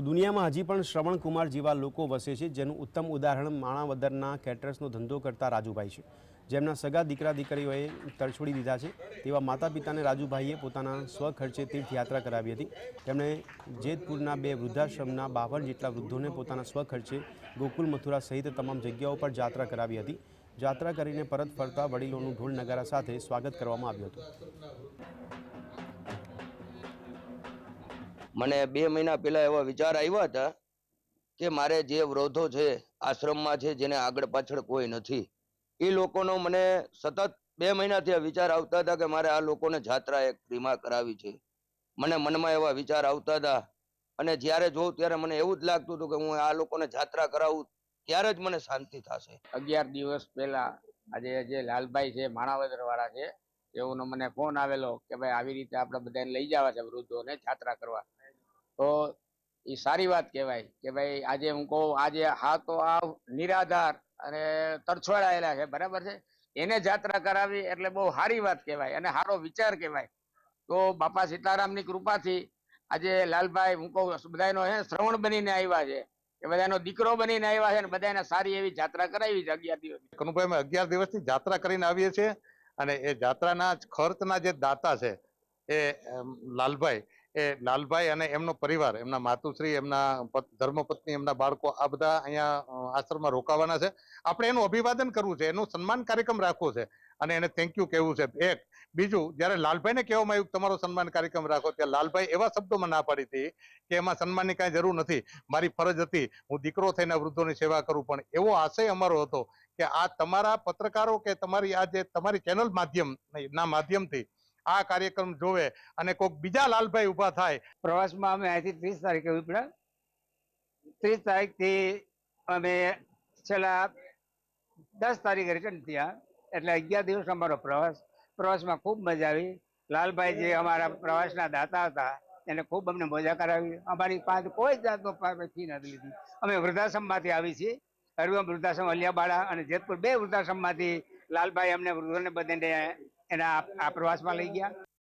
દુનિયામાં હજી પણ શ્રવણ કુમાર જેવા લોકો વસે છે, જેનું ઉત્તમ ઉદાહરણ માણાવદરના કેટરર્સનો ધંધો કરતા રાજુભાઈ છે, જેમના સગા દીકરા દીકરીઓએ તરછોડી દીધા છે। તેવા માતા પિતાને રાજુભાઈએ પોતાના સ્વખર્ચે તીર્થયાત્રા કરાવી હતી। તેમણે જેતપુરના 2 વૃદ્ધાશ્રમના 52 જેટલા વૃદ્ધોને પોતાના સ્વખર્ચે ગોકુલ મથુરા સહિત તમામ જગ્યાઓ પર જાત્રા કરાવી હતી। જાત્રા કરીને પરત ફરતા વડીલોનું ઢોલ નગારા સાથે સ્વાગત કરવામાં આવ્યું હતું। મને 2 મહિના પહેલા એવા વિચાર આવ્યા હતા કે મારે જે વૃદ્ધો છે આશ્રમમાં છે, જેને આગળ પાછળ કોઈ નથી, એ લોકોનો મને સતત 2 મહિનાથી આ વિચાર આવતા હતા કે મારે આ લોકોને જાત્રા એક ફ્રીમાં કરાવી છે। મને મનમાં એવા વિચાર આવતા હતા અને જ્યારે જોઉં ત્યારે મને એવું જ લાગતું હતું કે હું આ લોકોને જાત્રા કરાવું ત્યારે જ મને શાંતિ થશે। 11 દિવસ પહેલા આજે જે લાલભાઈ છે માણાવદર વાળા છે, તેઓનો મને ફોન આવેલો કે ભાઈ આવી રીતે આપણે બધાને લઈ જવા છે વૃદ્ધોને જાત્રા કરવા। તો એ સારી વાત કહેવાય કે ભાઈ આજે હું કહું, આજે હા તો આ નિરાધાર અને તરછોડાયેલા છે, બરાબર છે, એને જાત્રા કરાવી એટલે બહુ સારી વાત કહેવાય અને સારો વિચાર કહેવાય। તો બાપા સીતારામની કૃપાથી આજે લાલભાઈ હું કહું બધાનો શ્રવણ બનીને આવ્યા છે, કે બધાનો દીકરો બનીને આવ્યા છે અને બધાને સારી એવી જાત્રા કરાવી છે 11 દિવસ। કનુભાઈ, અમે 11 દિવસની જાત્રા કરીને આવીએ છીએ અને એ જાત્રાના ખર્ચના જે દાતા છે એ લાલભાઈ અને એમનો પરિવાર, એમના માતુશ્રી, એમના ધર્મપત્ની, એમના બાળકો, આ બધા અહીંયા આશ્રમમાં રોકાવાના છે। આપણે એનું અભિવાદન કરવું છે, એનું સન્માન કાર્યક્રમ રાખવો છે અને એને થેન્ક યુ કહેવું છે। એક બીજું, જ્યારે લાલભાઈને કહેવામાં આવ્યું તમારો સન્માન કાર્યક્રમ રાખો, ત્યારે લાલભાઈ એવા શબ્દોમાં ના પાડી હતી કે એમાં સન્માનની કાંઈ જરૂર નથી, મારી ફરજ હતી, હું દીકરો થઈને વૃદ્ધોની સેવા કરું। પણ એવો આશય અમારો હતો કે આ તમારા પત્રકારો કે તમારી આ જે તમારી ચેનલ માધ્યમથી આ કાર્યક્રમ જોવે અને કોઈક બીજા લાલભાઈ ઉભા થાય। પ્રવાસમાં અમે અહીંથી 30 તારીખે ઉપડ્યા। 30 તારીખથી અમે છેલ્લા 10 તારીખે રિટર્ન થયા, એટલે 11 દિવસ અમારો પ્રવાસમાં ખૂબ મજા આવી। લાલભાઈ જે અમારા પ્રવાસના દાતા હતા એને ખૂબ અમને મજા કરાવી। અમારી પાસે કોઈ જાતનો ફી નથી લીધી। અમે વૃદ્ધાશ્રમમાંથી આવી છીએ, હરિઓમ વૃદ્ધાશ્રમ અલિયાબાડા અને જેતપુર 2 વૃદ્ધાશ્રમમાંથી લાલભાઈ અમને વૃદ્ધોને બધાને એના આ પ્રવાસમાં લઈ ગયા।